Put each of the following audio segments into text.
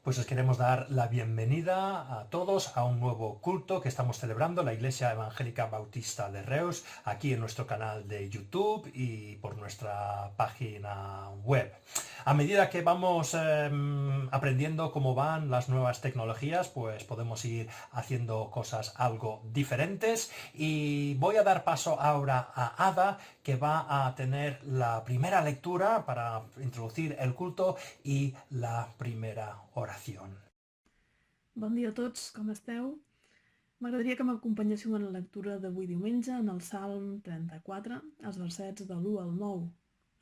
Pues os queremos dar la bienvenida a todos a un nuevo culto que estamos celebrando, la Iglesia Evangélica Bautista de Reus, aquí en nuestro canal de YouTube y por nuestra página web. A medida que vamos aprendiendo cómo van las nuevas tecnologías, pues podemos ir haciendo cosas algo diferentes. Y voy a dar paso ahora a Ada, que va a tener la primera lectura para introducir el culto y la primera oració. Bon dia a tots, com esteu? M'agradaria que m'acompanyéssiu en la lectura d'avui diumenge en el Salm 34, els versets de l'1 al 9.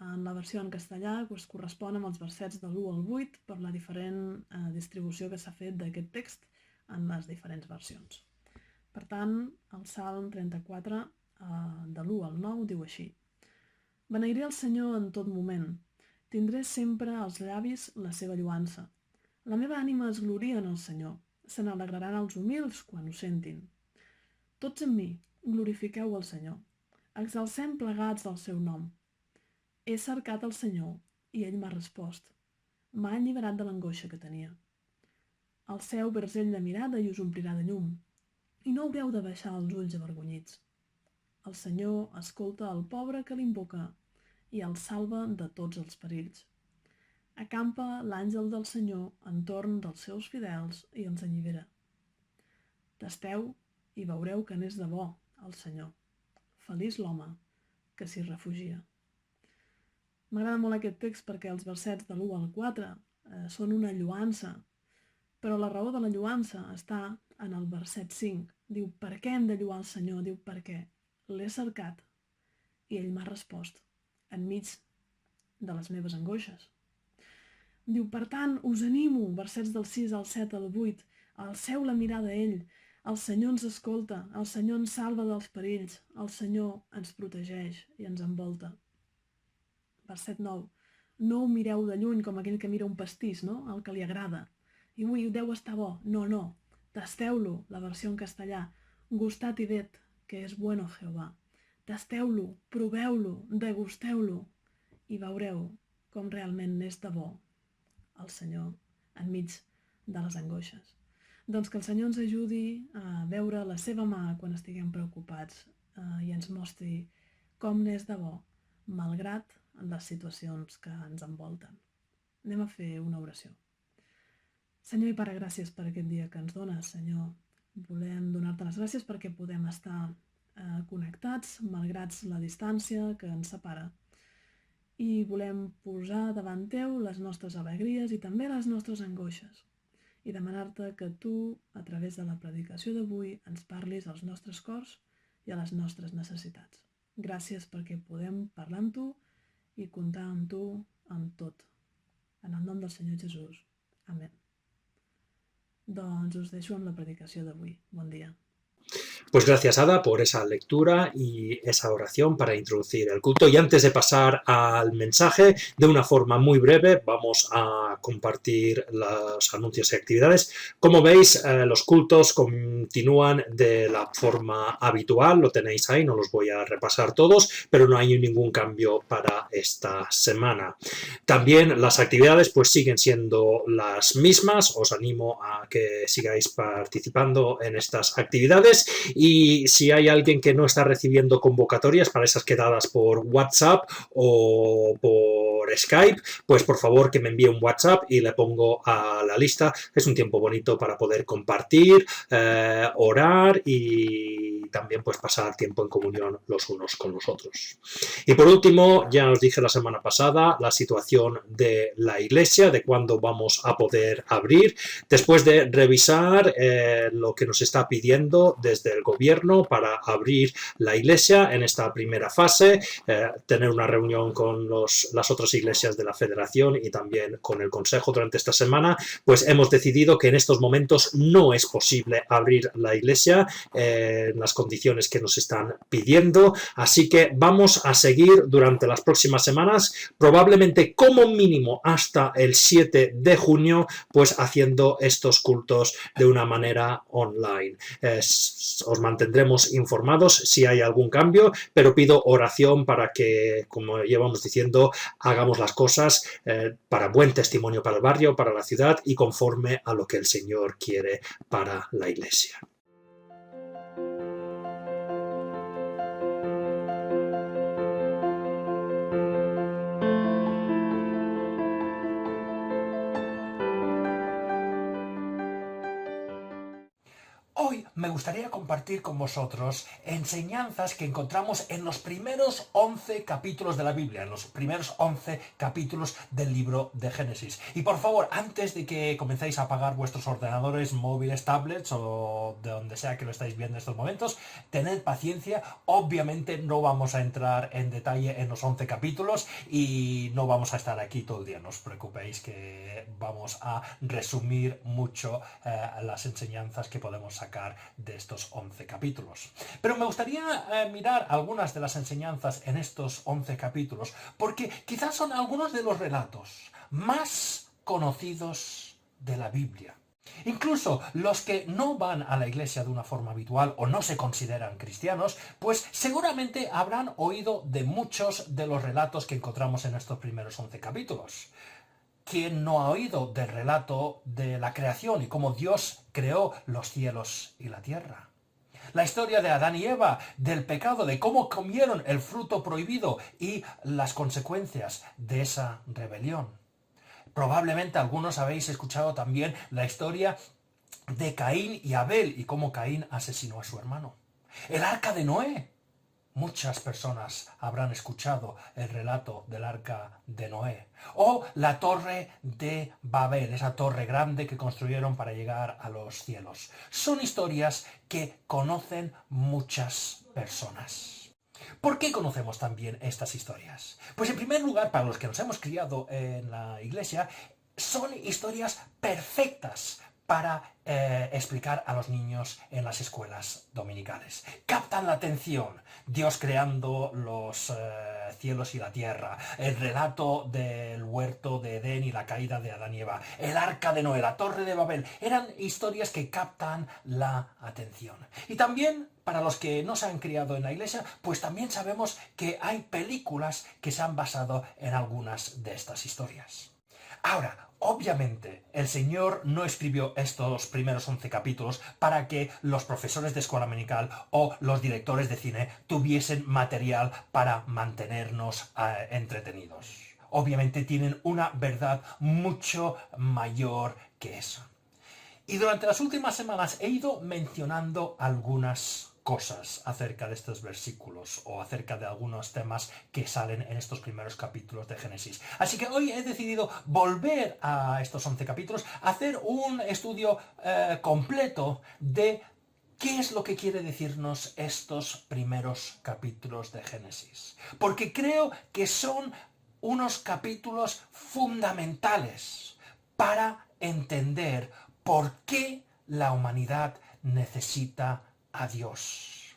En la versió en castellà us correspon amb els versets de l'1 al 8 per la diferent distribució que s'ha fet d'aquest text en les diferents versions. Per tant, el Salm 34 de l'1 al 9 diu així: Beneiré el Senyor en tot moment, tindré sempre als llavis la seva lloança. La meva ànima es gloria en el Senyor, se n'alegraran els humils quan ho sentin. Tots amb mi, glorifiqueu el Senyor, exalcem plegats el seu nom. He cercat el Senyor i ell m'ha respost. M'ha alliberat de l'angoixa que tenia. Alceu vers ell la mirada i us omplirà de llum, i no haureu de baixar els ulls avergonyits. El Senyor escolta el pobre que l'invoca i el salva de tots els perills. Acampa l'àngel del Senyor entorn dels seus fidels i els allibera. Tasteu i veureu que n'és de bo el Senyor. Feliç l'home que s'hi refugia. M'agrada molt aquest text perquè els versets de l'1 al 4 són una lloança, però la raó de la lloança està en el verset 5. Diu, per què hem de lloar el Senyor? Diu, perquè l'he cercat i ell m'ha respost enmig de les meves angoixes. Diu, per tant, us animo, versets del 6 al 7 al 8, alceu la mirada a ell, el Senyor ens escolta, el Senyor ens salva dels perills, el Senyor ens protegeix i ens envolta. Verset 9, no ho mireu de lluny com aquell que mira un pastís, no? El que li agrada. I ui, deu estar bo. No, no, tasteu-lo, la versió en castellà, gustad y ved, que és bueno Jehovà. Tasteu-lo, proveu-lo, degusteu-lo i veureu com realment n'és de bo el Senyor enmig de les angoixes. Doncs que el Senyor ens ajudi a veure la seva mà quan estiguem preocupats i ens mostri com n'és de bo, malgrat les situacions que ens envolten. Anem a fer una oració. Senyor i Pare, gràcies per aquest dia que ens dones, Senyor. Volem donar-te les gràcies perquè podem estar connectats, malgrat la distància que ens separa. I volem posar davant teu les nostres alegries i també les nostres angoixes i demanar-te que tu, a través de la predicació d'avui, ens parlis als nostres cors i a les nostres necessitats. Gràcies perquè podem parlar amb tu i comptar amb tu en tot. En el nom del Senyor Jesús. Amén. Doncs us deixo amb la predicació d'avui. Bon dia. Pues gracias, Ada, por esa lectura y esa oración para introducir el culto. Y antes de pasar al mensaje, de una forma muy breve, vamos a compartir los anuncios y actividades. Como veis, los cultos continúan de la forma habitual, lo tenéis ahí, no los voy a repasar todos, pero no hay ningún cambio para esta semana. También las actividades pues siguen siendo las mismas, os animo a que sigáis participando en estas actividades. Y si hay alguien que no está recibiendo convocatorias para esas quedadas por WhatsApp o por Skype, pues por favor que me envíe un WhatsApp y le pongo a la lista. Es un tiempo bonito para poder compartir, orar y también pues pasar tiempo en comunión los unos con los otros. Y por último, ya os dije la semana pasada la situación de la iglesia, de cuándo vamos a poder abrir, después de revisar lo que nos está pidiendo desde el gobierno para abrir la iglesia en esta primera fase, tener una reunión con las otras iglesias de la federación y también con el consejo durante esta semana, pues hemos decidido que en estos momentos no es posible abrir la iglesia en las condiciones que nos están pidiendo, así que vamos a seguir durante las próximas semanas, probablemente como mínimo hasta el 7 de junio, pues haciendo estos cultos de una manera online. Os mantendremos informados si hay algún cambio, pero pido oración para que, como llevamos diciendo, hagamos hagamos las cosas para buen testimonio para el barrio, para la ciudad y conforme a lo que el Señor quiere para la Iglesia. Hoy me gustaría compartir con vosotros enseñanzas que encontramos en los primeros 11 capítulos de la Biblia, en los primeros 11 capítulos del libro de Génesis. Y por favor, antes de que comencéis a apagar vuestros ordenadores, móviles, tablets o de donde sea que lo estáis viendo en estos momentos, tened paciencia. Obviamente no vamos a entrar en detalle en los 11 capítulos y no vamos a estar aquí todo el día. No os preocupéis que vamos a resumir mucho las enseñanzas que podemos sacar de estos 11 capítulos. Pero me gustaría mirar algunas de las enseñanzas en estos 11 capítulos, porque quizás son algunos de los relatos más conocidos de la Biblia. Incluso los que no van a la iglesia de una forma habitual o no se consideran cristianos, pues seguramente habrán oído de muchos de los relatos que encontramos en estos primeros 11 capítulos. ¿Quién no ha oído del relato de la creación y cómo Dios creó los cielos y la tierra? La historia de Adán y Eva, del pecado, de cómo comieron el fruto prohibido y las consecuencias de esa rebelión. Probablemente algunos habéis escuchado también la historia de Caín y Abel y cómo Caín asesinó a su hermano. El arca de Noé. Muchas personas habrán escuchado el relato del arca de Noé. O la torre de Babel, esa torre grande que construyeron para llegar a los cielos. Son historias que conocen muchas personas. ¿Por qué conocemos también estas historias? Pues en primer lugar, para los que nos hemos criado en la iglesia, son historias perfectas para explicar a los niños en las escuelas dominicales. Captan la atención. Dios creando los cielos y la tierra, el relato del huerto de Edén y la caída de Adán y Eva, el arca de Noé, la torre de Babel, eran historias que captan la atención. Y también, para los que no se han criado en la iglesia, pues también sabemos que hay películas que se han basado en algunas de estas historias. Ahora, obviamente, el Señor no escribió estos primeros 11 capítulos para que los profesores de escuela dominical o los directores de cine tuviesen material para mantenernos entretenidos. Obviamente tienen una verdad mucho mayor que eso. Y durante las últimas semanas he ido mencionando algunas cosas acerca de estos versículos o acerca de algunos temas que salen en estos primeros capítulos de Génesis. Así que hoy he decidido volver a estos 11 capítulos, hacer un estudio completo de qué es lo que quiere decirnos estos primeros capítulos de Génesis. Porque creo que son unos capítulos fundamentales para entender por qué la humanidad necesita a Dios.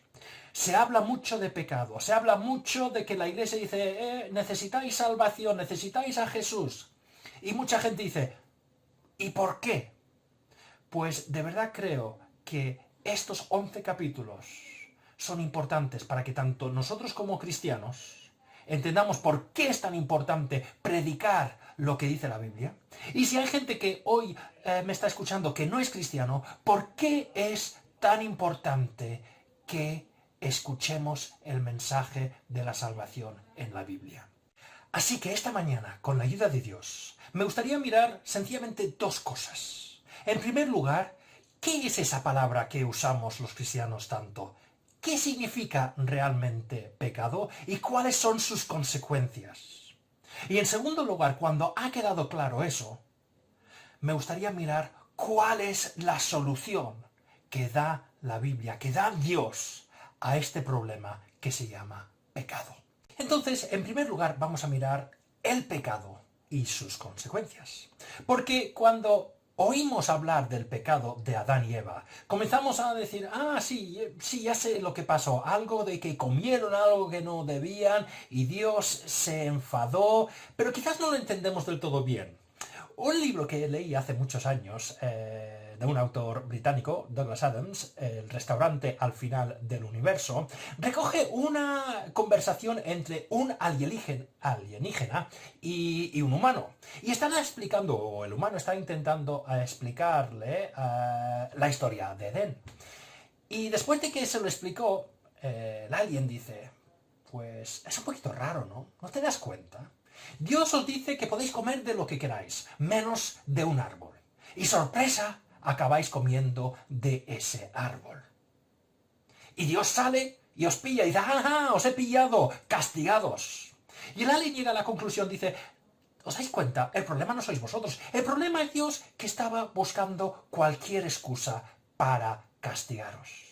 Se habla mucho de pecado, se habla mucho de que la iglesia dice, necesitáis salvación, necesitáis a Jesús. Y mucha gente dice, ¿y por qué? Pues de verdad creo que estos 11 capítulos son importantes para que tanto nosotros como cristianos entendamos por qué es tan importante predicar lo que dice la Biblia. Y si hay gente que hoy me está escuchando que no es cristiano, ¿por qué es tan importante que escuchemos el mensaje de la salvación en la Biblia? Así que esta mañana, con la ayuda de Dios, me gustaría mirar sencillamente dos cosas. En primer lugar, ¿qué es esa palabra que usamos los cristianos tanto? ¿Qué significa realmente pecado y cuáles son sus consecuencias? Y en segundo lugar, cuando ha quedado claro eso, me gustaría mirar cuál es la solución que da la Biblia, que da Dios a este problema que se llama pecado. Entonces, en primer lugar, vamos a mirar el pecado y sus consecuencias. Porque cuando oímos hablar del pecado de Adán y Eva, comenzamos a decir, sí, ya sé lo que pasó, algo de que comieron algo que no debían y Dios se enfadó, pero quizás no lo entendemos del todo bien. Un libro que leí hace muchos años, de un autor británico, Douglas Adams, El restaurante al final del universo, recoge una conversación entre un alienígena y un humano. Y están explicando, o el humano está intentando explicarle la historia de Edén. Y después de que se lo explicó, el alien dice, pues es un poquito raro, ¿no? ¿No te das cuenta? Dios os dice que podéis comer de lo que queráis, menos de un árbol. Y sorpresa, acabáis comiendo de ese árbol. Y Dios sale y os pilla y dice, ¡ah, os he pillado! ¡Castigados! Y el alien llega a la conclusión, dice, ¿os dais cuenta? El problema no sois vosotros. El problema es Dios, que estaba buscando cualquier excusa para castigaros.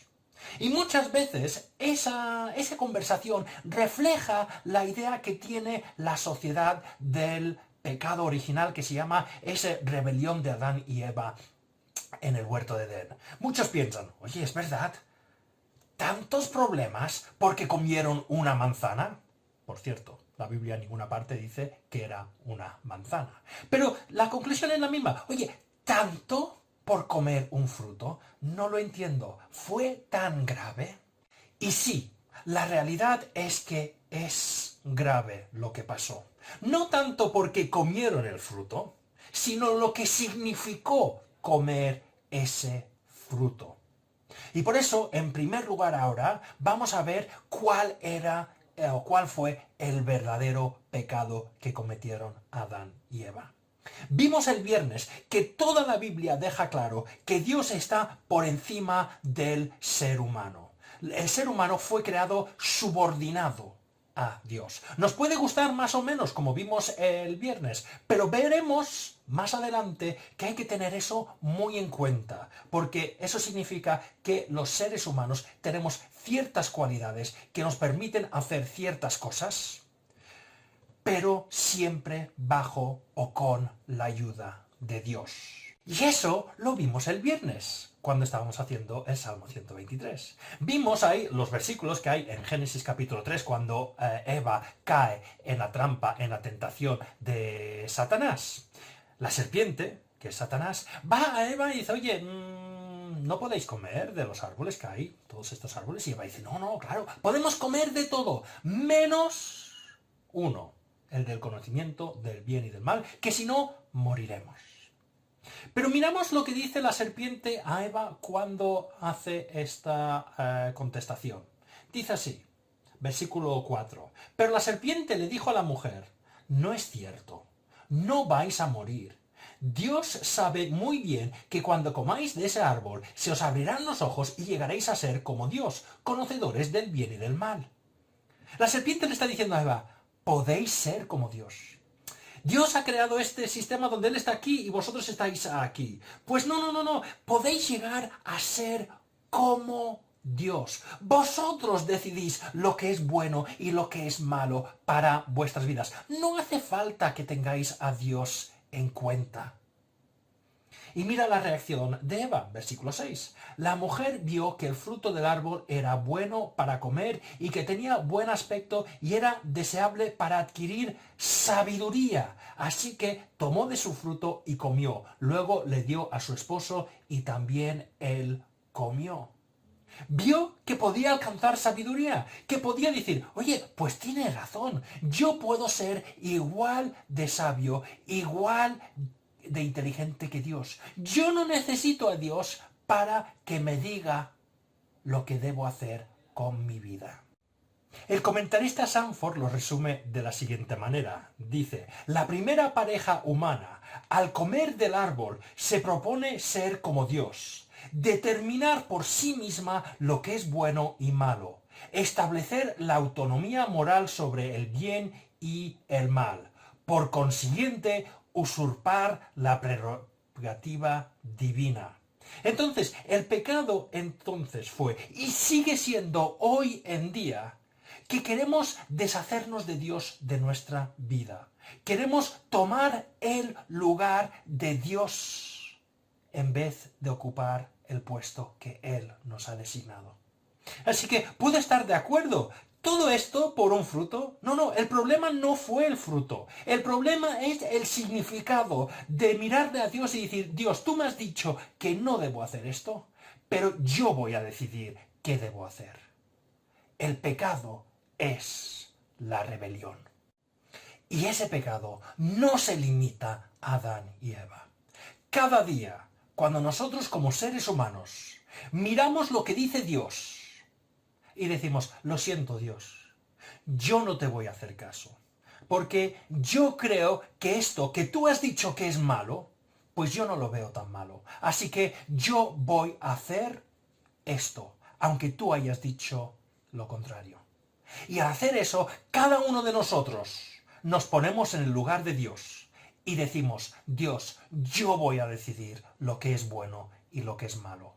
Y muchas veces esa conversación refleja la idea que tiene la sociedad del pecado original, que se llama esa rebelión de Adán y Eva en el huerto de Edén. Muchos piensan, oye, ¿es verdad? ¿Tantos problemas porque comieron una manzana? Por cierto, la Biblia en ninguna parte dice que era una manzana. Pero la conclusión es la misma. Oye, ¿tanto por comer un fruto? No lo entiendo. ¿Fue tan grave? Y sí, la realidad es que es grave lo que pasó. No tanto porque comieron el fruto, sino lo que significó comer ese fruto. Y por eso, en primer lugar ahora, vamos a ver cuál fue el verdadero pecado que cometieron Adán y Eva. Vimos el viernes que toda la Biblia deja claro que Dios está por encima del ser humano. El ser humano fue creado subordinado a Dios. Nos puede gustar más o menos, como vimos el viernes, pero veremos más adelante que hay que tener eso muy en cuenta, porque eso significa que los seres humanos tenemos ciertas cualidades que nos permiten hacer ciertas cosas, pero siempre bajo o con la ayuda de Dios. Y eso lo vimos el viernes, cuando estábamos haciendo el Salmo 123. Vimos ahí los versículos que hay en Génesis capítulo 3, cuando Eva cae en la trampa, en la tentación de Satanás. La serpiente, que es Satanás, va a Eva y dice, oye, no podéis comer de los árboles que hay, todos estos árboles. Y Eva dice, no, claro, podemos comer de todo, menos uno, el del conocimiento del bien y del mal, que si no, moriremos. Pero miramos lo que dice la serpiente a Eva cuando hace esta contestación. Dice así, versículo 4. Pero la serpiente le dijo a la mujer, no es cierto, no vais a morir. Dios sabe muy bien que cuando comáis de ese árbol se os abrirán los ojos y llegaréis a ser como Dios, conocedores del bien y del mal. La serpiente le está diciendo a Eva, podéis ser como Dios. Dios ha creado este sistema donde Él está aquí y vosotros estáis aquí. Pues no. Podéis llegar a ser como Dios. Vosotros decidís lo que es bueno y lo que es malo para vuestras vidas. No hace falta que tengáis a Dios en cuenta. Y mira la reacción de Eva, versículo 6. La mujer vio que el fruto del árbol era bueno para comer y que tenía buen aspecto y era deseable para adquirir sabiduría. Así que tomó de su fruto y comió. Luego le dio a su esposo y también él comió. Vio que podía alcanzar sabiduría, que podía decir, oye, pues tiene razón, yo puedo ser igual de sabio, igual de inteligente que Dios. Yo no necesito a Dios para que me diga lo que debo hacer con mi vida. El comentarista Sanford lo resume de la siguiente manera. Dice, la primera pareja humana, al comer del árbol, se propone ser como Dios, determinar por sí misma lo que es bueno y malo, establecer la autonomía moral sobre el bien y el mal. Por consiguiente, usurpar la prerrogativa divina. Entonces, el pecado fue y sigue siendo hoy en día que queremos deshacernos de Dios de nuestra vida. Queremos tomar el lugar de Dios en vez de ocupar el puesto que Él nos ha designado. Así que puedo estar de acuerdo ¿Todo esto por un fruto? No, el problema no fue el fruto. El problema es el significado de mirarle a Dios y decir, Dios, tú me has dicho que no debo hacer esto, pero yo voy a decidir qué debo hacer. El pecado es la rebelión. Y ese pecado no se limita a Adán y Eva. Cada día, cuando nosotros como seres humanos miramos lo que dice Dios y decimos, lo siento Dios, yo no te voy a hacer caso, porque yo creo que esto que tú has dicho que es malo, pues yo no lo veo tan malo. Así que yo voy a hacer esto, aunque tú hayas dicho lo contrario. Y al hacer eso, cada uno de nosotros nos ponemos en el lugar de Dios y decimos, Dios, yo voy a decidir lo que es bueno y lo que es malo.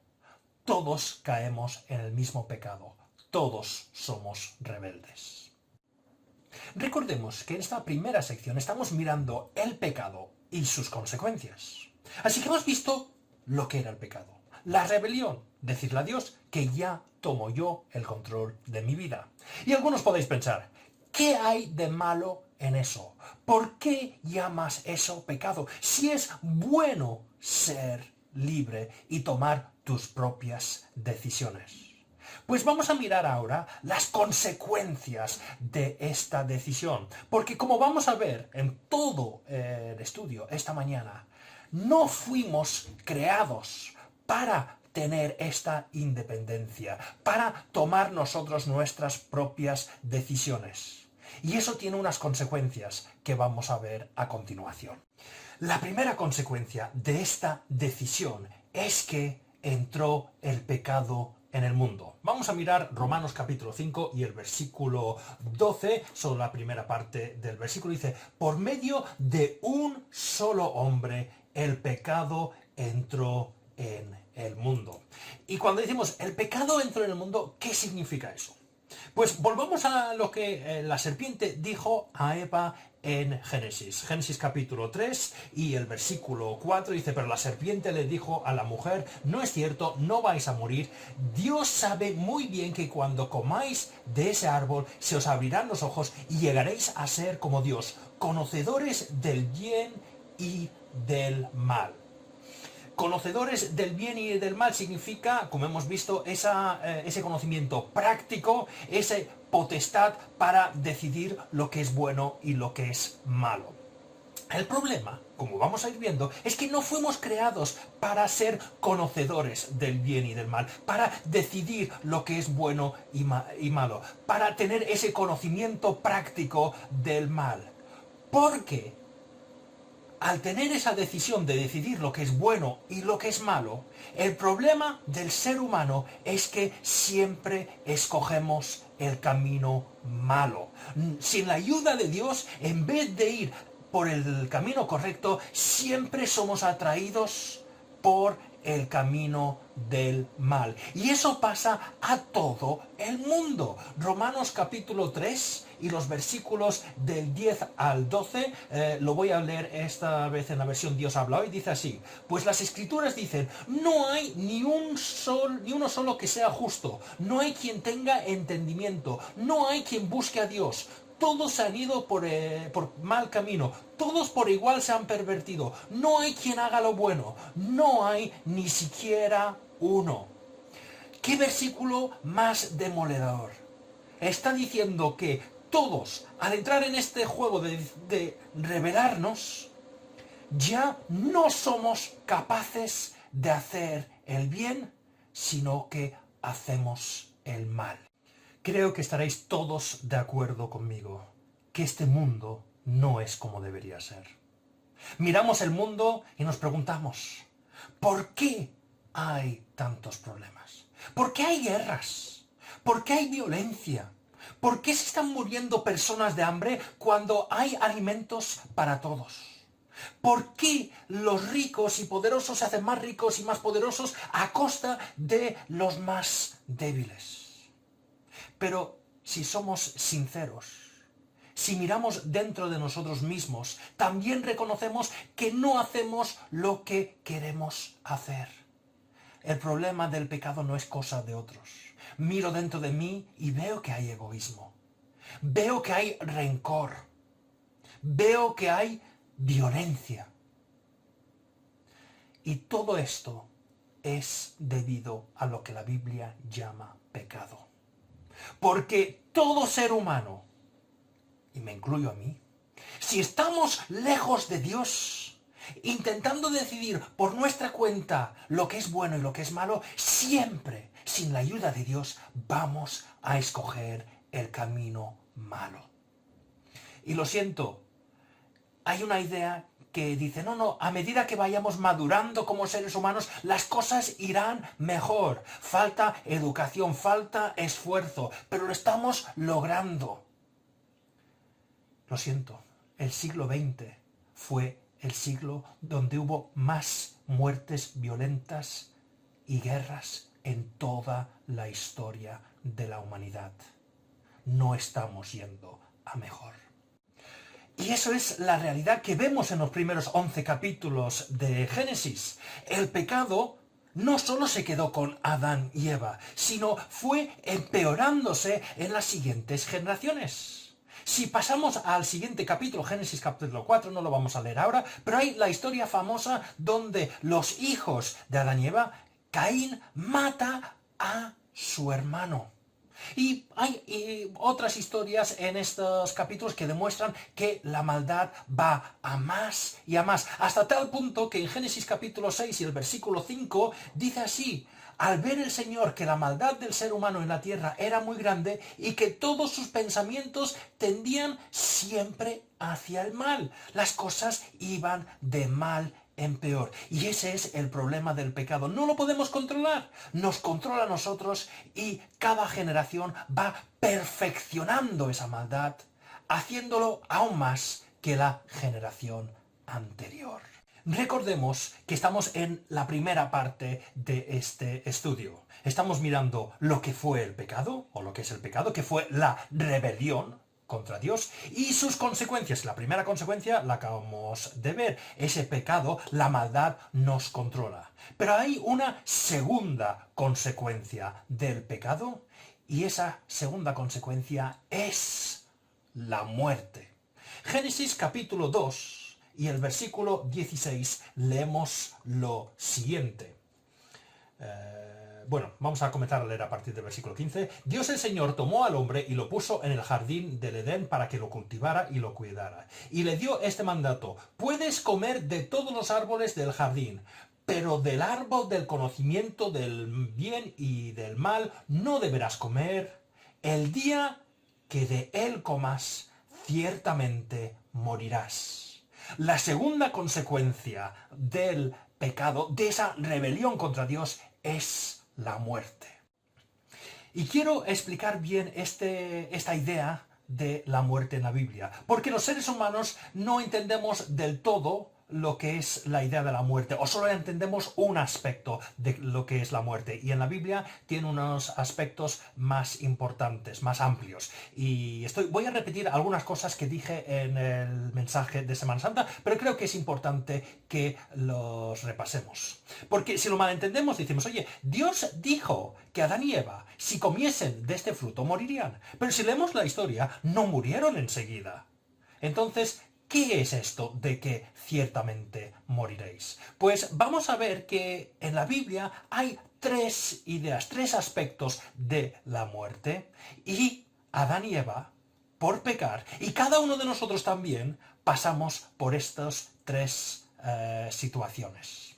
Todos caemos en el mismo pecado. Todos somos rebeldes. Recordemos que en esta primera sección estamos mirando el pecado y sus consecuencias. Así que hemos visto lo que era el pecado. La rebelión, decirle a Dios que ya tomo yo el control de mi vida. Y algunos podéis pensar, ¿qué hay de malo en eso? ¿Por qué llamas eso pecado? Si es bueno ser libre y tomar tus propias decisiones. Pues vamos a mirar ahora las consecuencias de esta decisión. Porque como vamos a ver en todo el estudio esta mañana, no fuimos creados para tener esta independencia, para tomar nosotros nuestras propias decisiones. Y eso tiene unas consecuencias que vamos a ver a continuación. La primera consecuencia de esta decisión es que entró el pecado en el mundo. Vamos a mirar Romanos capítulo 5 y el versículo 12, solo la primera parte del versículo dice, por medio de un solo hombre el pecado entró en el mundo. Y cuando decimos el pecado entró en el mundo, ¿qué significa eso? Pues volvamos a lo que la serpiente dijo a Eva en Génesis. Génesis capítulo 3 y el versículo 4 dice, pero la serpiente le dijo a la mujer, no es cierto, no vais a morir. Dios sabe muy bien que cuando comáis de ese árbol se os abrirán los ojos y llegaréis a ser como Dios, conocedores del bien y del mal. Conocedores del bien y del mal significa, como hemos visto, ese conocimiento práctico, esa potestad para decidir lo que es bueno y lo que es malo. El problema, como vamos a ir viendo, es que no fuimos creados para ser conocedores del bien y del mal, para decidir lo que es bueno y malo, para tener ese conocimiento práctico del mal. Porque al tener esa decisión de decidir lo que es bueno y lo que es malo, el problema del ser humano es que siempre escogemos el camino malo. Sin la ayuda de Dios, en vez de ir por el camino correcto, siempre somos atraídos por el camino del mal. Y eso pasa a todo el mundo. Romanos capítulo 3 y los versículos del 10 al 12, lo voy a leer esta vez en la versión Dios habla hoy, dice así, pues las escrituras dicen, no hay ni uno solo que sea justo, no hay quien tenga entendimiento, no hay quien busque a Dios. Todos se han ido por mal camino, todos por igual se han pervertido, no hay quien haga lo bueno, no hay ni siquiera uno. ¿Qué versículo más demoledor? Está diciendo que todos, al entrar en este juego de rebelarnos, ya no somos capaces de hacer el bien, sino que hacemos el mal. Creo que estaréis todos de acuerdo conmigo, que este mundo no es como debería ser. Miramos el mundo y nos preguntamos, ¿por qué hay tantos problemas? ¿Por qué hay guerras? ¿Por qué hay violencia? ¿Por qué se están muriendo personas de hambre cuando hay alimentos para todos? ¿Por qué los ricos y poderosos se hacen más ricos y más poderosos a costa de los más débiles? Pero si somos sinceros, si miramos dentro de nosotros mismos, también reconocemos que no hacemos lo que queremos hacer. El problema del pecado no es cosa de otros. Miro dentro de mí y veo que hay egoísmo. Veo que hay rencor. Veo que hay violencia. Y todo esto es debido a lo que la Biblia llama pecado. Porque todo ser humano, y me incluyo a mí, si estamos lejos de Dios, intentando decidir por nuestra cuenta lo que es bueno y lo que es malo, siempre, sin la ayuda de Dios, vamos a escoger el camino malo. Y lo siento, hay una idea que dice, no, a medida que vayamos madurando como seres humanos, las cosas irán mejor. Falta educación, falta esfuerzo, pero lo estamos logrando. Lo siento, el siglo XX fue el siglo donde hubo más muertes violentas y guerras en toda la historia de la humanidad. No estamos yendo a mejor. Y eso es la realidad que vemos en los primeros 11 capítulos de Génesis. El pecado no solo se quedó con Adán y Eva, sino fue empeorándose en las siguientes generaciones. Si pasamos al siguiente capítulo, Génesis capítulo 4, no lo vamos a leer ahora, pero hay la historia famosa donde los hijos de Adán y Eva, Caín mata a su hermano. Y hay otras historias en estos capítulos que demuestran que la maldad va a más y a más, hasta tal punto que en Génesis capítulo 6 y el versículo 5 dice así: al ver el Señor que la maldad del ser humano en la tierra era muy grande y que todos sus pensamientos tendían siempre hacia el mal, las cosas iban de mal en peor. Y ese es el problema del pecado. No lo podemos controlar. Nos controla a nosotros y cada generación va perfeccionando esa maldad, haciéndolo aún más que la generación anterior. Recordemos que estamos en la primera parte de este estudio. Estamos mirando lo que fue el pecado, o lo que es el pecado, que fue la rebelión contra Dios y sus consecuencias. La primera consecuencia la acabamos de ver. Ese pecado, la maldad, nos controla. Pero hay una segunda consecuencia del pecado y esa segunda consecuencia es la muerte. Génesis capítulo 2 y el versículo 16 leemos lo siguiente. Vamos a comenzar a leer a partir del versículo 15. Dios el Señor tomó al hombre y lo puso en el jardín del Edén para que lo cultivara y lo cuidara. Y le dio este mandato: puedes comer de todos los árboles del jardín, pero del árbol del conocimiento del bien y del mal no deberás comer. El día que de él comas, ciertamente morirás. La segunda consecuencia del pecado, de esa rebelión contra Dios, es la muerte. Y quiero explicar bien esta idea de la muerte en la Biblia, porque los seres humanos no entendemos del todo lo que es la idea de la muerte, o solo entendemos un aspecto de lo que es la muerte, y en la Biblia tiene unos aspectos más importantes, más amplios, y voy a repetir algunas cosas que dije en el mensaje de Semana Santa, pero creo que es importante que los repasemos, porque si lo malentendemos decimos, oye, Dios dijo que Adán y Eva, si comiesen de este fruto, morirían, pero si leemos la historia, no murieron enseguida. Entonces, ¿qué es esto de que ciertamente moriréis? Pues vamos a ver que en la Biblia hay tres ideas, tres aspectos de la muerte, y Adán y Eva, por pecar, y cada uno de nosotros también, pasamos por estas tres situaciones.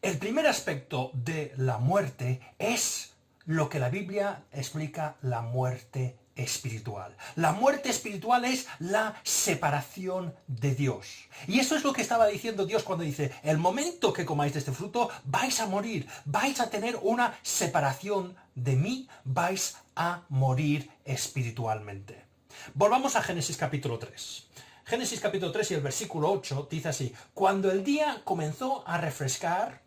El primer aspecto de la muerte es lo que la Biblia explica la muerte espiritual. La muerte espiritual es la separación de Dios. Y eso es lo que estaba diciendo Dios cuando dice, el momento que comáis de este fruto, vais a morir, vais a tener una separación de mí, vais a morir espiritualmente. Volvamos a Génesis capítulo 3. Génesis capítulo 3 y el versículo 8 dice así: cuando el día comenzó a refrescar,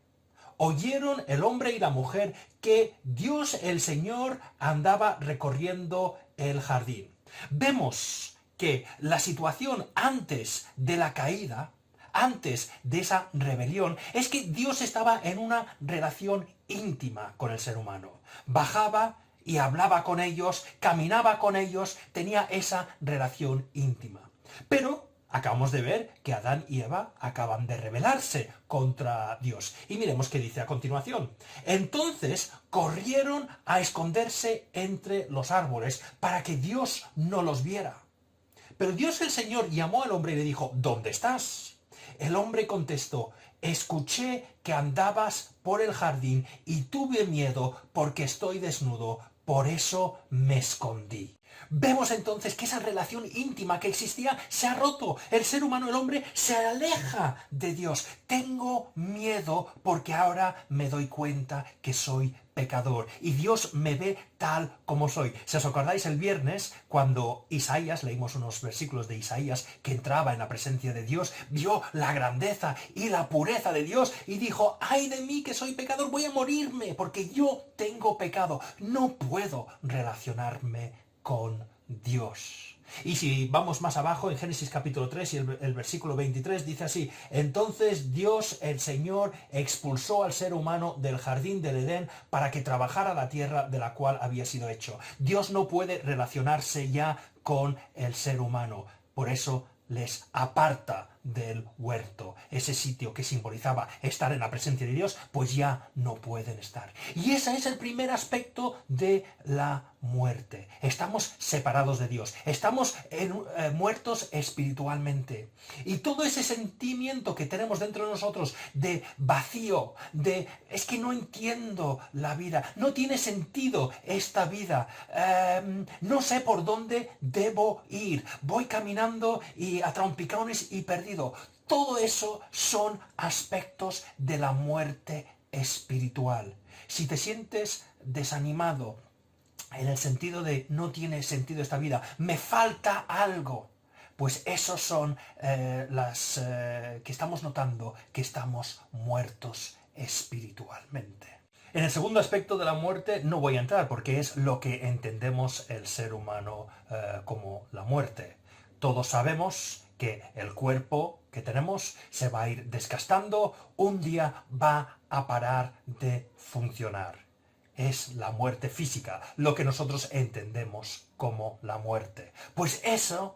oyeron el hombre y la mujer que Dios el Señor andaba recorriendo el jardín. Vemos que la situación antes de la caída, antes de esa rebelión, es que Dios estaba en una relación íntima con el ser humano. Bajaba y hablaba con ellos, caminaba con ellos, tenía esa relación íntima. Pero acabamos de ver que Adán y Eva acaban de rebelarse contra Dios. Y miremos qué dice a continuación. Entonces corrieron a esconderse entre los árboles para que Dios no los viera. Pero Dios el Señor llamó al hombre y le dijo, ¿dónde estás? El hombre contestó, escuché que andabas por el jardín y tuve miedo porque estoy desnudo, por eso me escondí. Vemos entonces que esa relación íntima que existía se ha roto. El ser humano, el hombre, se aleja de Dios. Tengo miedo porque ahora me doy cuenta que soy pecador y Dios me ve tal como soy. Si os acordáis el viernes, cuando Isaías, leímos unos versículos de Isaías, que entraba en la presencia de Dios, vio la grandeza y la pureza de Dios y dijo, ¡ay de mí que soy pecador! Voy a morirme porque yo tengo pecado. No puedo relacionarme con Dios. Y si vamos más abajo, en Génesis capítulo 3 y el versículo 23 dice así, entonces Dios el Señor expulsó al ser humano del jardín del Edén para que trabajara la tierra de la cual había sido hecho. Dios no puede relacionarse ya con el ser humano, por eso les aparta del huerto. Ese sitio que simbolizaba estar en la presencia de Dios, pues ya no pueden estar. Y ese es el primer aspecto de la muerte. Estamos separados de Dios. Estamos muertos espiritualmente. Y todo ese sentimiento que tenemos dentro de nosotros de vacío, de es que no entiendo la vida, no tiene sentido esta vida, no sé por dónde debo ir, voy caminando y a trompicones y perdido. Todo eso son aspectos de la muerte espiritual. Si te sientes desanimado en el sentido de no tiene sentido esta vida, me falta algo, pues esos son las que estamos notando que estamos muertos espiritualmente. En el segundo aspecto de la muerte no voy a entrar porque es lo que entendemos el ser humano como la muerte. Todos sabemos que el cuerpo que tenemos se va a ir desgastando, un día va a parar de funcionar. Es la muerte física, lo que nosotros entendemos como la muerte. Pues esa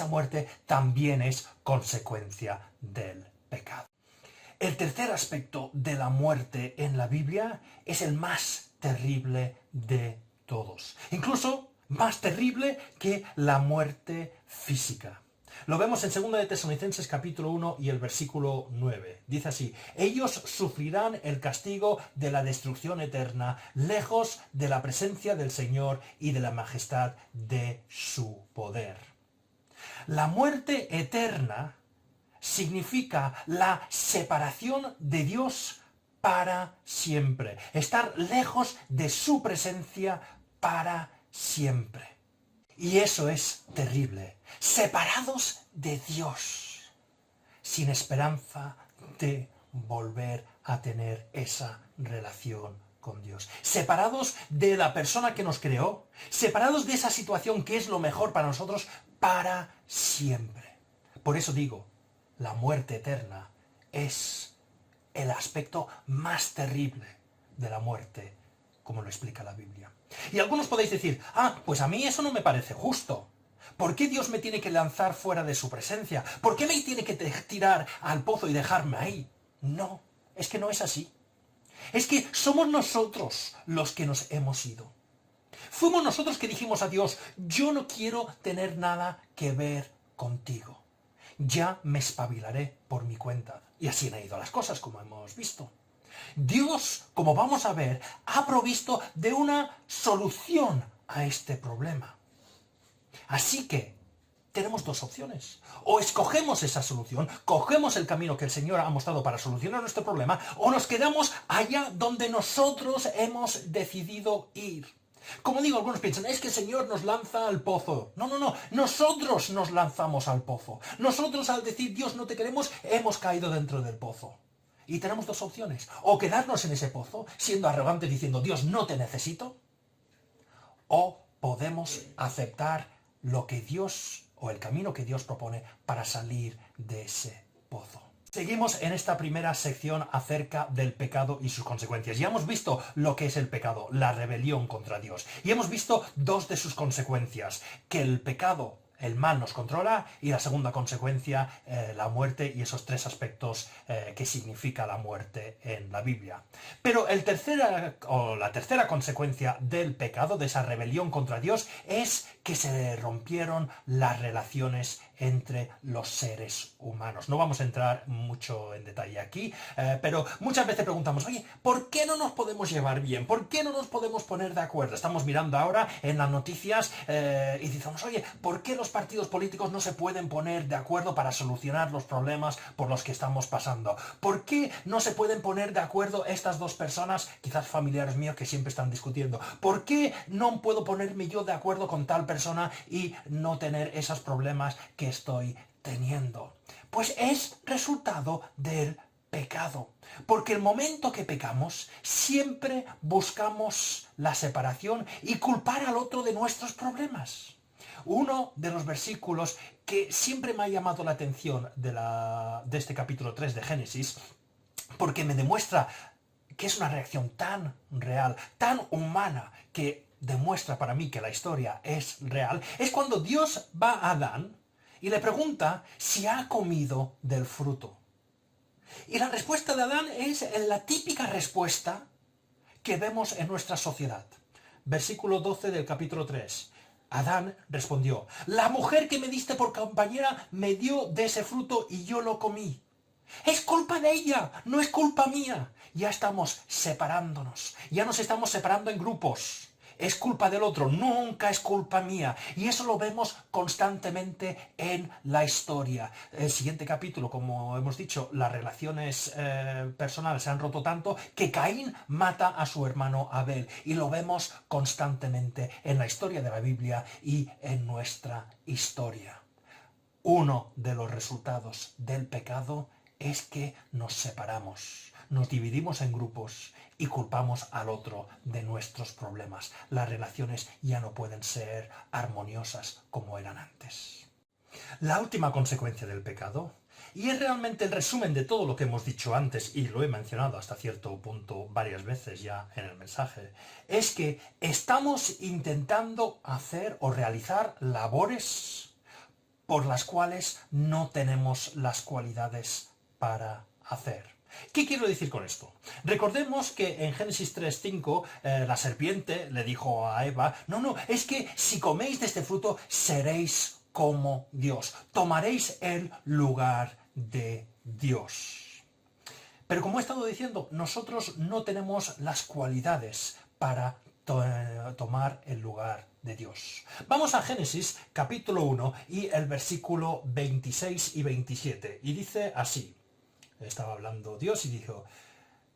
muerte también es consecuencia del pecado. El tercer aspecto de la muerte en la Biblia es el más terrible de todos. Incluso más terrible que la muerte física. Lo vemos en 2 de Tesalonicenses capítulo 1 y el versículo 9. Dice así, ellos sufrirán el castigo de la destrucción eterna, lejos de la presencia del Señor y de la majestad de su poder. La muerte eterna significa la separación de Dios para siempre. Estar lejos de su presencia para siempre. Y eso es terrible. Separados de Dios, sin esperanza de volver a tener esa relación con Dios. Separados de la persona que nos creó, separados de esa situación que es lo mejor para nosotros para siempre. Por eso digo, la muerte eterna es el aspecto más terrible de la muerte, como lo explica la Biblia. Y algunos podéis decir, pues a mí eso no me parece justo. ¿Por qué Dios me tiene que lanzar fuera de su presencia? ¿Por qué me tiene que tirar al pozo y dejarme ahí? No, es que no es así. Es que somos nosotros los que nos hemos ido. Fuimos nosotros que dijimos a Dios, yo no quiero tener nada que ver contigo. Ya me espabilaré por mi cuenta. Y así han ido las cosas, como hemos visto. Dios, como vamos a ver, ha provisto de una solución a este problema. Así que tenemos dos opciones. O escogemos esa solución, cogemos el camino que el Señor ha mostrado para solucionar nuestro problema, o nos quedamos allá donde nosotros hemos decidido ir. Como digo, algunos piensan, es que el Señor nos lanza al pozo. No, nosotros nos lanzamos al pozo. Nosotros al decir, Dios no te queremos, hemos caído dentro del pozo. Y tenemos dos opciones, o quedarnos en ese pozo, siendo arrogantes diciendo, Dios no te necesito, o podemos aceptar lo que Dios, o el camino que Dios propone para salir de ese pozo. Seguimos en esta primera sección acerca del pecado y sus consecuencias. Ya hemos visto lo que es el pecado, la rebelión contra Dios. Y hemos visto dos de sus consecuencias, que el pecado, el mal nos controla, y la segunda consecuencia, la muerte, y esos tres aspectos que significa la muerte en la Biblia. Pero la tercera consecuencia del pecado, de esa rebelión contra Dios, es que se rompieron las relaciones entre los seres humanos. No vamos a entrar mucho en detalle aquí, pero muchas veces preguntamos, oye, ¿por qué no nos podemos llevar bien? ¿Por qué no nos podemos poner de acuerdo? Estamos mirando ahora en las noticias y decimos, oye, ¿por qué los partidos políticos no se pueden poner de acuerdo para solucionar los problemas por los que estamos pasando? ¿Por qué no se pueden poner de acuerdo estas dos personas, quizás familiares míos, que siempre están discutiendo? ¿Por qué no puedo ponerme yo de acuerdo con tal persona y no tener esos problemas que estoy teniendo? Pues es resultado del pecado. Porque el momento que pecamos, siempre buscamos la separación y culpar al otro de nuestros problemas. Uno de los versículos que siempre me ha llamado la atención de este capítulo 3 de Génesis, porque me demuestra que es una reacción tan real, tan humana, que demuestra para mí que la historia es real, es cuando Dios va a Adán y le pregunta si ha comido del fruto. Y la respuesta de Adán es la típica respuesta que vemos en nuestra sociedad. Versículo 12 del capítulo 3. Adán respondió, la mujer que me diste por compañera me dio de ese fruto y yo lo comí. Es culpa de ella, no es culpa mía. Ya estamos separándonos, ya nos estamos separando en grupos. Es culpa del otro, nunca es culpa mía. Y eso lo vemos constantemente en la historia. El siguiente capítulo, como hemos dicho, las relaciones personales se han roto tanto que Caín mata a su hermano Abel. Y lo vemos constantemente en la historia de la Biblia y en nuestra historia. Uno de los resultados del pecado es que nos separamos, nos dividimos en grupos y culpamos al otro de nuestros problemas. Las relaciones ya no pueden ser armoniosas como eran antes. La última consecuencia del pecado, y es realmente el resumen de todo lo que hemos dicho antes, y lo he mencionado hasta cierto punto varias veces ya en el mensaje, es que estamos intentando hacer o realizar labores por las cuales no tenemos las cualidades para hacer. ¿Qué quiero decir con esto? Recordemos que en Génesis 3:5 la serpiente le dijo a Eva, no, es que si coméis de este fruto seréis como Dios, tomaréis el lugar de Dios. Pero como he estado diciendo, nosotros no tenemos las cualidades para tomar el lugar de Dios. Vamos a Génesis capítulo 1 y el versículo 26 y 27. Y dice así, estaba hablando Dios y dijo,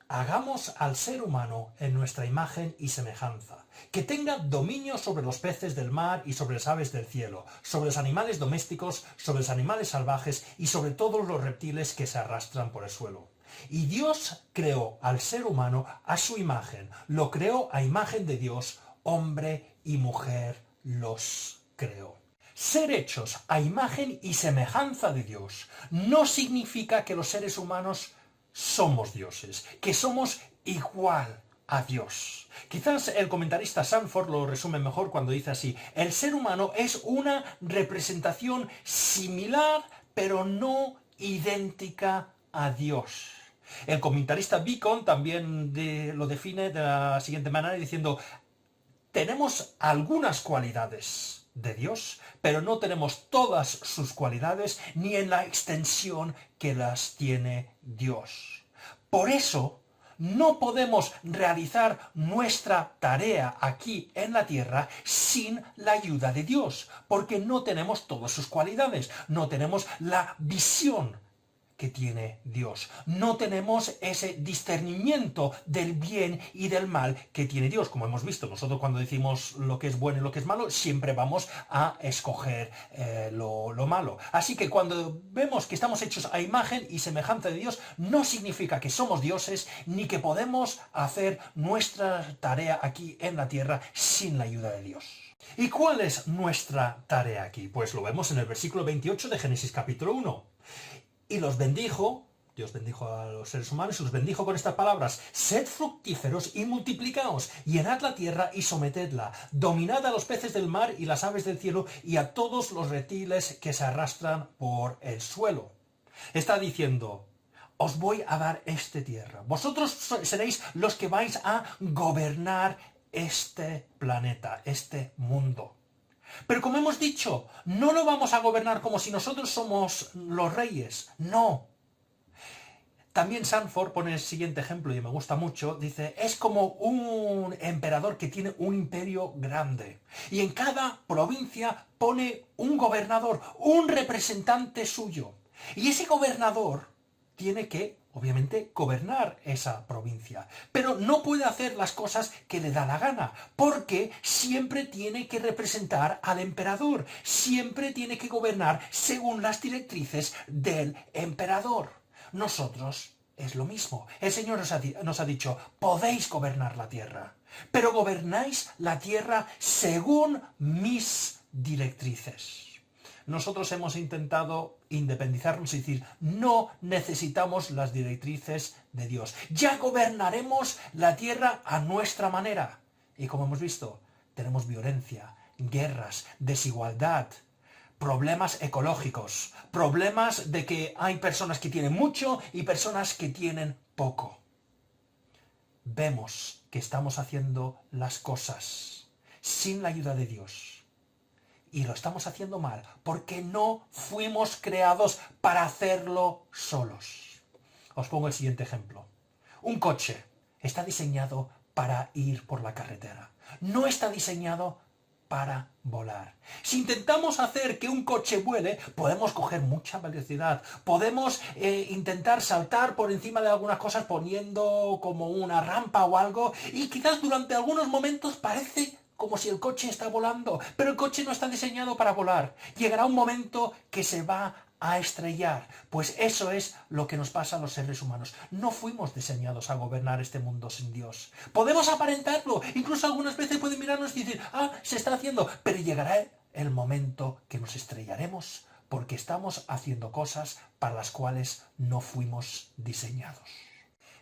hagamos al ser humano en nuestra imagen y semejanza, que tenga dominio sobre los peces del mar y sobre las aves del cielo, sobre los animales domésticos, sobre los animales salvajes y sobre todos los reptiles que se arrastran por el suelo. Y Dios creó al ser humano a su imagen, lo creó a imagen de Dios, hombre y mujer los creó. Ser hechos a imagen y semejanza de Dios no significa que los seres humanos somos dioses, que somos igual a Dios. Quizás el comentarista Sanford lo resume mejor cuando dice así, el ser humano es una representación similar pero no idéntica a Dios. El comentarista Beacon también lo define de la siguiente manera diciendo, tenemos algunas cualidades de Dios, pero no tenemos todas sus cualidades ni en la extensión que las tiene Dios. Por eso, no podemos realizar nuestra tarea aquí en la tierra sin la ayuda de Dios, porque no tenemos todas sus cualidades, no tenemos la visión que tiene Dios. No tenemos ese discernimiento del bien y del mal que tiene Dios. Como hemos visto, nosotros cuando decimos lo que es bueno y lo que es malo, siempre vamos a escoger lo malo. Así que cuando vemos que estamos hechos a imagen y semejanza de Dios, no significa que somos dioses ni que podemos hacer nuestra tarea aquí en la tierra sin la ayuda de Dios. ¿Y cuál es nuestra tarea aquí? Pues lo vemos en el versículo 28 de Génesis capítulo 1. Y los bendijo Dios bendijo a los seres humanos y los bendijo con estas palabras: sed fructíferos y multiplicaos, llenad la tierra y sometedla, dominad a los peces del mar y las aves del cielo y a todos los reptiles que se arrastran por el suelo. Está diciendo: os voy a dar esta tierra. Vosotros seréis los que vais a gobernar este planeta, este mundo. Pero como hemos dicho, no lo vamos a gobernar como si nosotros somos los reyes. No. También Sanford pone el siguiente ejemplo y me gusta mucho. Dice, es como un emperador que tiene un imperio grande. Y en cada provincia pone un gobernador, un representante suyo. Y ese gobernador tiene que, obviamente, gobernar esa provincia. Pero no puede hacer las cosas que le da la gana, porque siempre tiene que representar al emperador. Siempre tiene que gobernar según las directrices del emperador. Nosotros es lo mismo. El Señor nos ha dicho, podéis gobernar la tierra, pero gobernáis la tierra según mis directrices. Nosotros hemos intentado independizarnos y decir, no necesitamos las directrices de Dios. Ya gobernaremos la tierra a nuestra manera. Y como hemos visto, tenemos violencia, guerras, desigualdad, problemas ecológicos, problemas de que hay personas que tienen mucho y personas que tienen poco. Vemos que estamos haciendo las cosas sin la ayuda de Dios. Y lo estamos haciendo mal, porque no fuimos creados para hacerlo solos. Os pongo el siguiente ejemplo. Un coche está diseñado para ir por la carretera. No está diseñado para volar. Si intentamos hacer que un coche vuele, podemos coger mucha velocidad. Podemos intentar saltar por encima de algunas cosas poniendo como una rampa o algo. Y quizás durante algunos momentos parece como si el coche está volando, pero el coche no está diseñado para volar. Llegará un momento que se va a estrellar. Pues eso es lo que nos pasa a los seres humanos. No fuimos diseñados a gobernar este mundo sin Dios. Podemos aparentarlo, incluso algunas veces pueden mirarnos y decir, se está haciendo, pero llegará el momento que nos estrellaremos porque estamos haciendo cosas para las cuales no fuimos diseñados.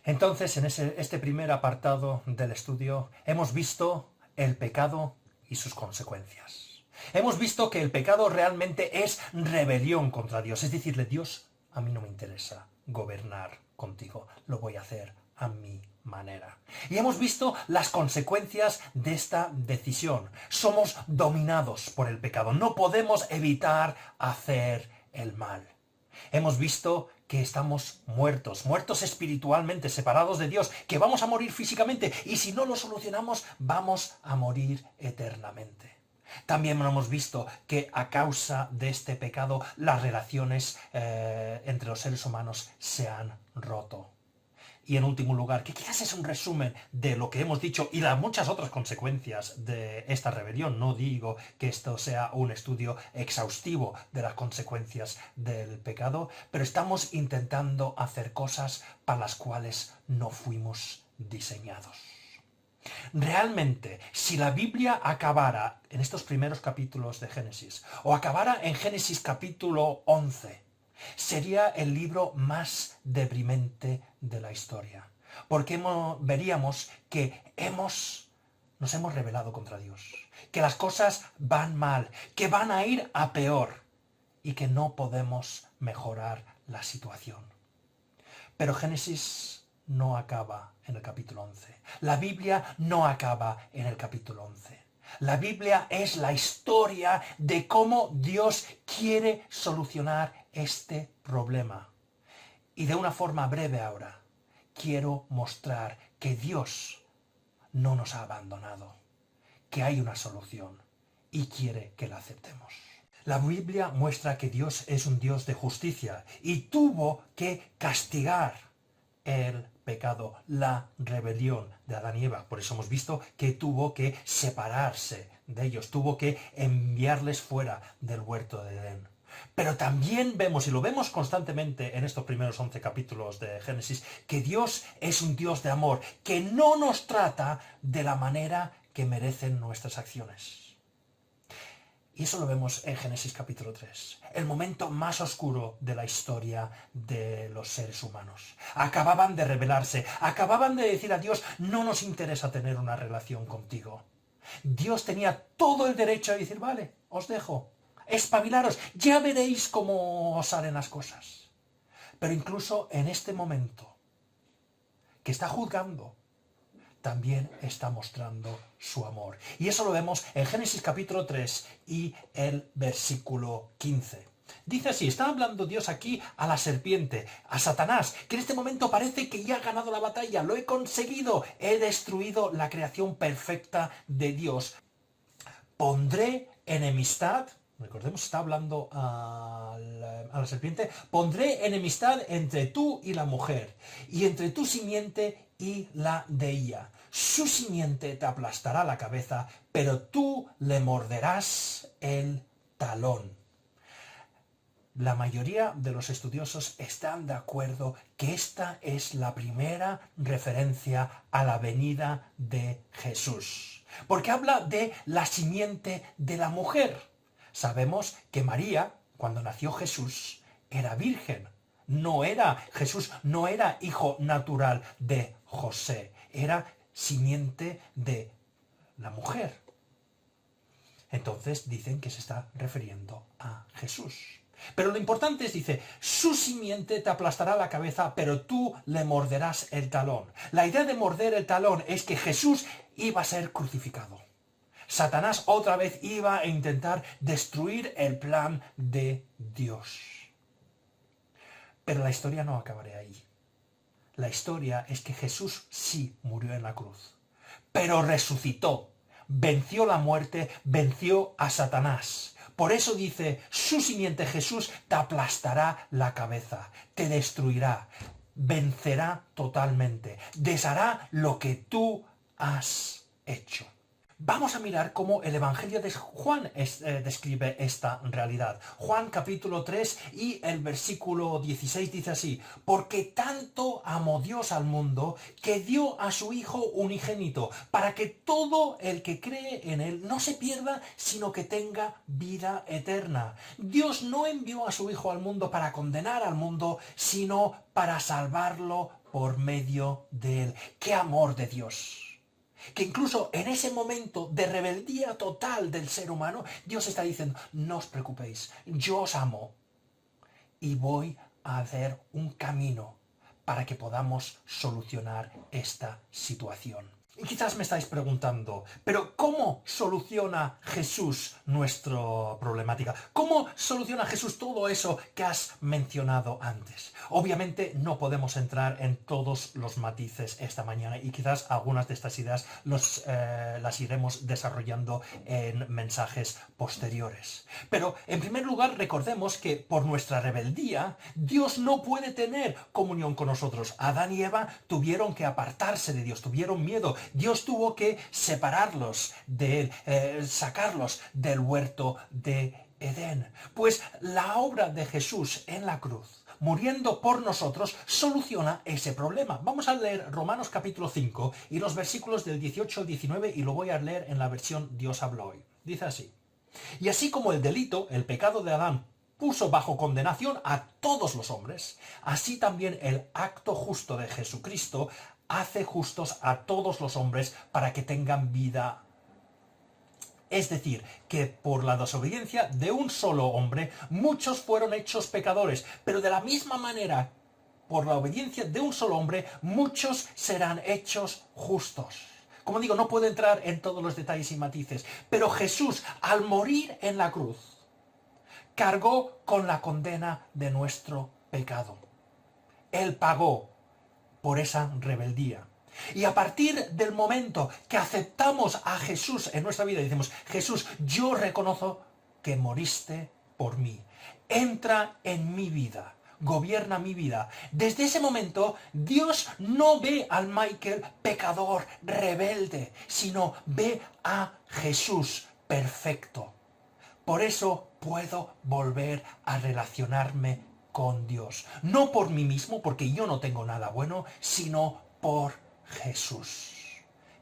Entonces, en este primer apartado del estudio, hemos visto el pecado y sus consecuencias. Hemos visto que el pecado realmente es rebelión contra Dios. Es decirle, Dios, a mí no me interesa gobernar contigo. Lo voy a hacer a mi manera. Y hemos visto las consecuencias de esta decisión. Somos dominados por el pecado. No podemos evitar hacer el mal. Hemos visto que estamos muertos espiritualmente, separados de Dios, que vamos a morir físicamente y si no lo solucionamos vamos a morir eternamente. También hemos visto que a causa de este pecado las relaciones entre los seres humanos se han roto. Y en último lugar, que quizás es un resumen de lo que hemos dicho y las muchas otras consecuencias de esta rebelión. No digo que esto sea un estudio exhaustivo de las consecuencias del pecado, pero estamos intentando hacer cosas para las cuales no fuimos diseñados. Realmente, si la Biblia acabara en estos primeros capítulos de Génesis, o acabara en Génesis capítulo 11, sería el libro más deprimente de la historia, porque veríamos que nos hemos rebelado contra Dios, que las cosas van mal, que van a ir a peor y que no podemos mejorar la situación. Pero Génesis no acaba en el capítulo 11. La Biblia no acaba en el capítulo 11. La Biblia es la historia de cómo Dios quiere solucionar este problema. Y de una forma breve ahora, quiero mostrar que Dios no nos ha abandonado, que hay una solución y quiere que la aceptemos. La Biblia muestra que Dios es un Dios de justicia y tuvo que castigar el pecado, la rebelión de Adán y Eva. Por eso hemos visto que tuvo que separarse de ellos, tuvo que enviarles fuera del huerto de Edén. Pero también vemos, y lo vemos constantemente en estos primeros 11 capítulos de Génesis, que Dios es un Dios de amor, que no nos trata de la manera que merecen nuestras acciones. Y eso lo vemos en Génesis capítulo 3, el momento más oscuro de la historia de los seres humanos. Acababan de rebelarse, acababan de decir a Dios, no nos interesa tener una relación contigo. Dios tenía todo el derecho a decir, vale, os dejo, espabilaros, ya veréis cómo os salen las cosas. Pero incluso en este momento, que está juzgando, también está mostrando su amor. Y eso lo vemos en Génesis capítulo 3 y el versículo 15. Dice así, está hablando Dios aquí a la serpiente, a Satanás, que en este momento parece que ya ha ganado la batalla, lo he conseguido, he destruido la creación perfecta de Dios. Pondré enemistad, recordemos, está hablando a la serpiente, pondré enemistad entre tú y la mujer, y entre tu simiente y la de ella. Su simiente te aplastará la cabeza, pero tú le morderás el talón. La mayoría de los estudiosos están de acuerdo que esta es la primera referencia a la venida de Jesús, porque habla de la simiente de la mujer. Sabemos que María, cuando nació Jesús, era virgen. Jesús no era hijo natural de José, era simiente de la mujer. Entonces dicen que se está refiriendo a Jesús. Pero lo importante es, dice, su simiente te aplastará la cabeza, pero tú le morderás el talón. La idea de morder el talón es que Jesús iba a ser crucificado. Satanás otra vez iba a intentar destruir el plan de Dios. Pero la historia no acabará ahí. La historia es que Jesús sí murió en la cruz, pero resucitó, venció la muerte, venció a Satanás. Por eso dice, su simiente Jesús te aplastará la cabeza, te destruirá, vencerá totalmente, deshará lo que tú has hecho. Vamos a mirar cómo el Evangelio de Juan describe esta realidad. Juan capítulo 3 y el versículo 16 dice así, porque tanto amó Dios al mundo que dio a su Hijo unigénito, para que todo el que cree en él no se pierda, sino que tenga vida eterna. Dios no envió a su Hijo al mundo para condenar al mundo, sino para salvarlo por medio de él. ¡Qué amor de Dios! Que incluso en ese momento de rebeldía total del ser humano, Dios está diciendo, no os preocupéis, yo os amo y voy a hacer un camino para que podamos solucionar esta situación. Y quizás me estáis preguntando, ¿pero cómo soluciona Jesús nuestra problemática? ¿Cómo soluciona Jesús todo eso que has mencionado antes? Obviamente no podemos entrar en todos los matices esta mañana y quizás algunas de estas ideas las iremos desarrollando en mensajes posteriores. Pero en primer lugar recordemos que por nuestra rebeldía Dios no puede tener comunión con nosotros. Adán y Eva tuvieron que apartarse de Dios, tuvieron miedo. Dios tuvo que separarlos de él, sacarlos del huerto de Edén. Pues la obra de Jesús en la cruz, muriendo por nosotros, soluciona ese problema. Vamos a leer Romanos capítulo 5 y los versículos del 18 al 19 y lo voy a leer en la versión Dios habló hoy. Dice así, y así como el delito, el pecado de Adán, puso bajo condenación a todos los hombres, así también el acto justo de Jesucristo hace justos a todos los hombres para que tengan vida. Es decir, que por la desobediencia de un solo hombre, muchos fueron hechos pecadores, pero de la misma manera, por la obediencia de un solo hombre, muchos serán hechos justos. Como digo, no puedo entrar en todos los detalles y matices, pero Jesús, al morir en la cruz, cargó con la condena de nuestro pecado. Él pagó por esa rebeldía. Y a partir del momento que aceptamos a Jesús en nuestra vida y decimos, Jesús, yo reconozco que moriste por mí. Entra en mi vida, gobierna mi vida. Desde ese momento, Dios no ve al Michael pecador, rebelde, sino ve a Jesús perfecto. Por eso puedo volver a relacionarme con Dios. No por mí mismo, porque yo no tengo nada bueno, sino por Jesús.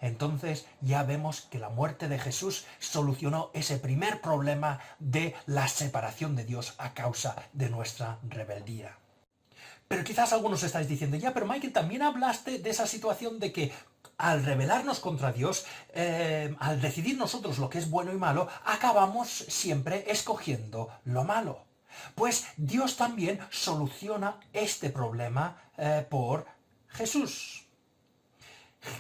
entonces ya vemos que la muerte de Jesús solucionó ese primer problema de la separación de Dios a causa de nuestra rebeldía. Pero quizás algunos estáis diciendo, ya, pero Michael, también hablaste de esa situación de que al rebelarnos contra Dios, al decidir nosotros lo que es bueno y malo, acabamos siempre escogiendo lo malo. Pues Dios también soluciona este problema por Jesús.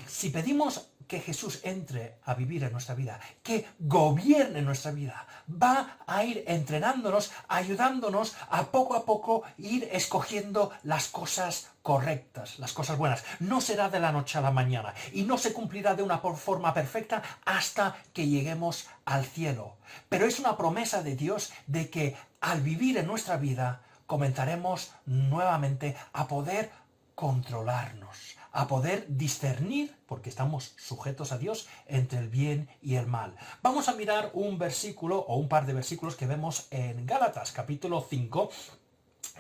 Si pedimos que Jesús entre a vivir en nuestra vida, que gobierne nuestra vida, va a ir entrenándonos, ayudándonos a poco ir escogiendo las cosas correctas, las cosas buenas. No será de la noche a la mañana y no se cumplirá de una forma perfecta hasta que lleguemos al cielo. Pero es una promesa de Dios de que al vivir en nuestra vida comenzaremos nuevamente a poder controlarnos, a poder discernir, porque estamos sujetos a Dios, entre el bien y el mal. Vamos a mirar un versículo o un par de versículos que vemos en Gálatas, capítulo 5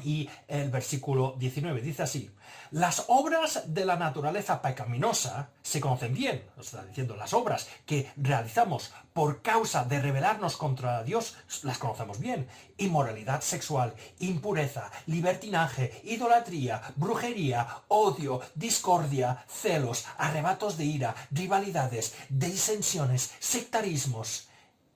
y el versículo 19. Dice así: las obras de la naturaleza pecaminosa se conocen bien, o sea, diciendo, las obras que realizamos por causa de rebelarnos contra Dios, las conocemos bien: inmoralidad sexual, impureza, libertinaje, idolatría, brujería, odio, discordia, celos, arrebatos de ira, rivalidades, disensiones, sectarismos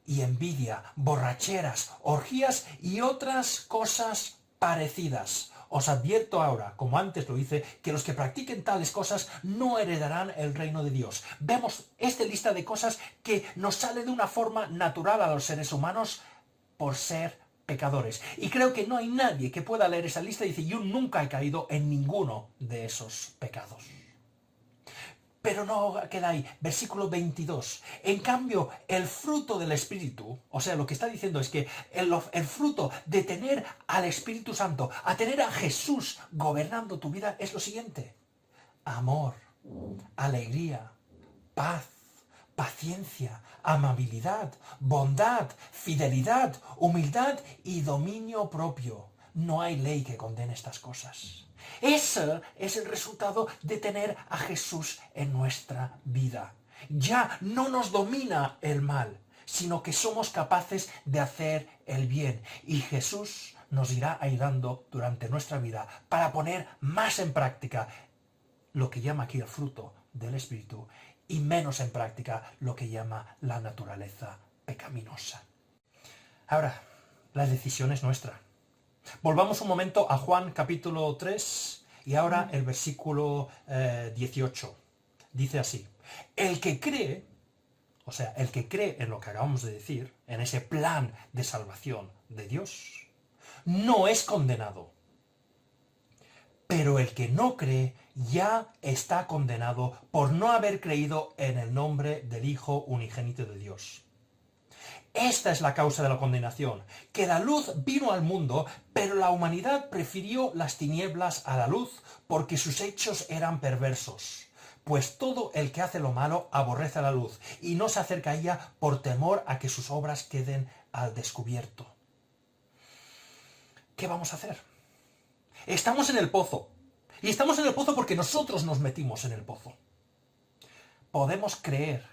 y envidia, borracheras, orgías y otras cosas parecidas. Os advierto ahora, como antes lo hice, que los que practiquen tales cosas no heredarán el reino de Dios. Vemos esta lista de cosas que nos sale de una forma natural a los seres humanos por ser pecadores. Y creo que no hay nadie que pueda leer esa lista y decir, yo nunca he caído en ninguno de esos pecados. Pero no queda ahí. Versículo 22. En cambio, el fruto del Espíritu, o sea, lo que está diciendo es que el fruto de tener al Espíritu Santo, a tener a Jesús gobernando tu vida, es lo siguiente: amor, alegría, paz, paciencia, amabilidad, bondad, fidelidad, humildad y dominio propio. No hay ley que condene estas cosas. Ese es el resultado de tener a Jesús en nuestra vida. Ya no nos domina el mal, sino que somos capaces de hacer el bien. Y Jesús nos irá ayudando durante nuestra vida para poner más en práctica lo que llama aquí el fruto del Espíritu y menos en práctica lo que llama la naturaleza pecaminosa. Ahora, la decisión es nuestra. Volvamos un momento a Juan capítulo 3 y ahora el versículo 18. Dice así: el que cree, o sea, el que cree en lo que acabamos de decir, en ese plan de salvación de Dios, no es condenado. Pero el que no cree ya está condenado por no haber creído en el nombre del Hijo unigénito de Dios. Esta es la causa de la condenación, que la luz vino al mundo, pero la humanidad prefirió las tinieblas a la luz, porque sus hechos eran perversos. Pues todo el que hace lo malo aborrece la luz, y no se acerca a ella por temor a que sus obras queden al descubierto. ¿Qué vamos a hacer? Estamos en el pozo, y estamos en el pozo porque nosotros nos metimos en el pozo. Podemos creer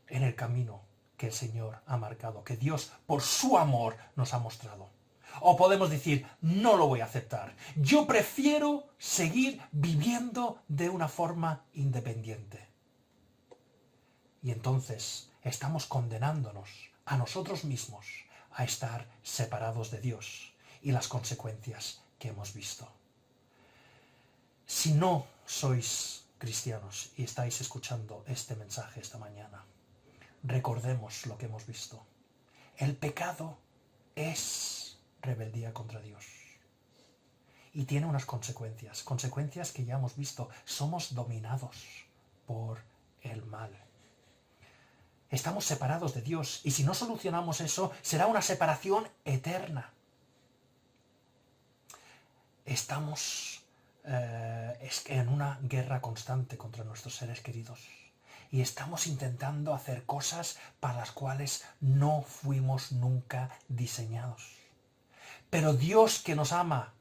en el camino que el Señor ha marcado, que Dios por su amor nos ha mostrado. O podemos decir, no lo voy a aceptar. Yo prefiero seguir viviendo de una forma independiente. Y entonces estamos condenándonos a nosotros mismos a estar separados de Dios y las consecuencias que hemos visto. Si no sois cristianos y estáis escuchando este mensaje esta mañana, recordemos lo que hemos visto. El pecado es rebeldía contra Dios. Y tiene unas consecuencias que ya hemos visto. Somos dominados por el mal. Estamos separados de Dios y si no solucionamos eso, será una separación eterna. Estamos en una guerra constante contra nuestros seres queridos. Y estamos intentando hacer cosas para las cuales no fuimos nunca diseñados. Pero Dios, que nos ama,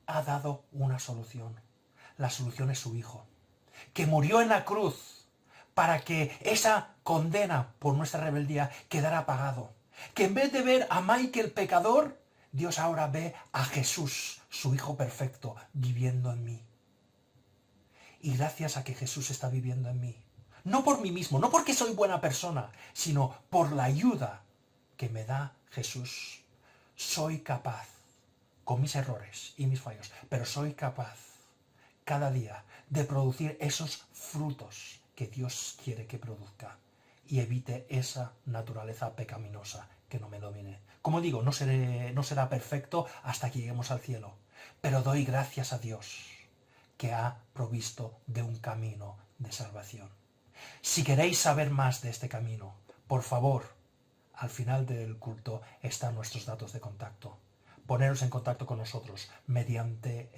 ha dado una solución. La solución es su Hijo, que murió en la cruz para que esa condena por nuestra rebeldía quedara pagado. Que en vez de ver a Michael pecador, Dios ahora ve a Jesús, su Hijo perfecto, viviendo en mí. Y gracias a que Jesús está viviendo en mí, no por mí mismo, no porque soy buena persona, sino por la ayuda que me da Jesús, soy capaz, con mis errores y mis fallos, pero soy capaz cada día de producir esos frutos que Dios quiere que produzca y evite esa naturaleza pecaminosa que no me domine. Como digo, no será perfecto hasta que lleguemos al cielo, pero doy gracias a Dios que ha provisto de un camino de salvación. Si queréis saber más de este camino, por favor, al final del culto están nuestros datos de contacto. Poneros en contacto con nosotros mediante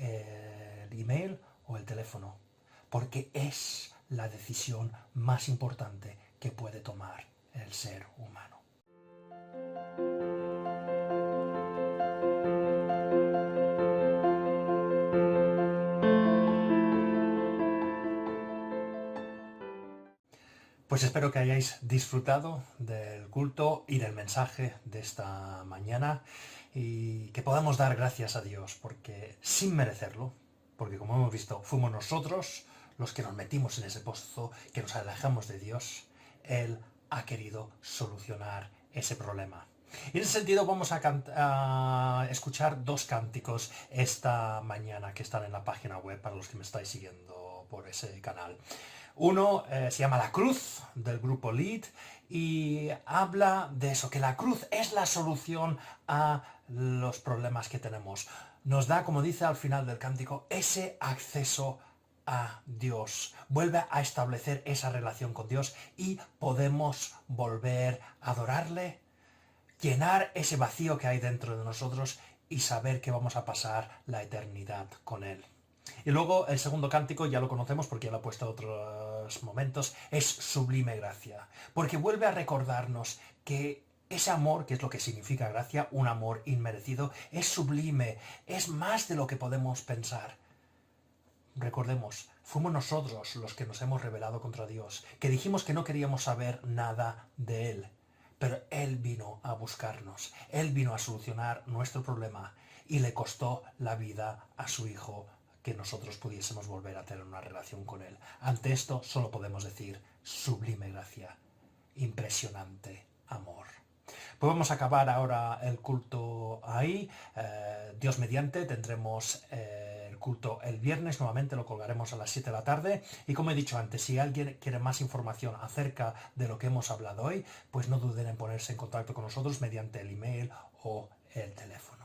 el email o el teléfono, porque es la decisión más importante que puede tomar el ser humano. Pues espero que hayáis disfrutado del culto y del mensaje de esta mañana y que podamos dar gracias a Dios, porque sin merecerlo, porque como hemos visto, fuimos nosotros los que nos metimos en ese pozo, que nos alejamos de Dios, Él ha querido solucionar ese problema. Y en ese sentido vamos a escuchar dos cánticos esta mañana que están en la página web para los que me estáis siguiendo por ese canal. Uno se llama La Cruz, del grupo Lead, y habla de eso, que la cruz es la solución a los problemas que tenemos. Nos da, como dice al final del cántico, ese acceso a Dios. Vuelve a establecer esa relación con Dios y podemos volver a adorarle, llenar ese vacío que hay dentro de nosotros y saber que vamos a pasar la eternidad con Él. Y luego el segundo cántico ya lo conocemos porque ya lo he puesto en otros momentos, es Sublime Gracia, porque vuelve a recordarnos que ese amor, que es lo que significa gracia, un amor inmerecido, es sublime, es más de lo que podemos pensar. Recordemos, fuimos nosotros los que nos hemos rebelado contra Dios, que dijimos que no queríamos saber nada de Él, pero Él vino a buscarnos, Él vino a solucionar nuestro problema y le costó la vida a su Hijo que nosotros pudiésemos volver a tener una relación con Él. Ante esto solo podemos decir sublime gracia, impresionante amor. Pues vamos a acabar ahora el culto ahí. Dios mediante tendremos el culto el viernes, nuevamente lo colgaremos a las 7 de la tarde. Y como he dicho antes, si alguien quiere más información acerca de lo que hemos hablado hoy, pues no duden en ponerse en contacto con nosotros mediante el email o el teléfono.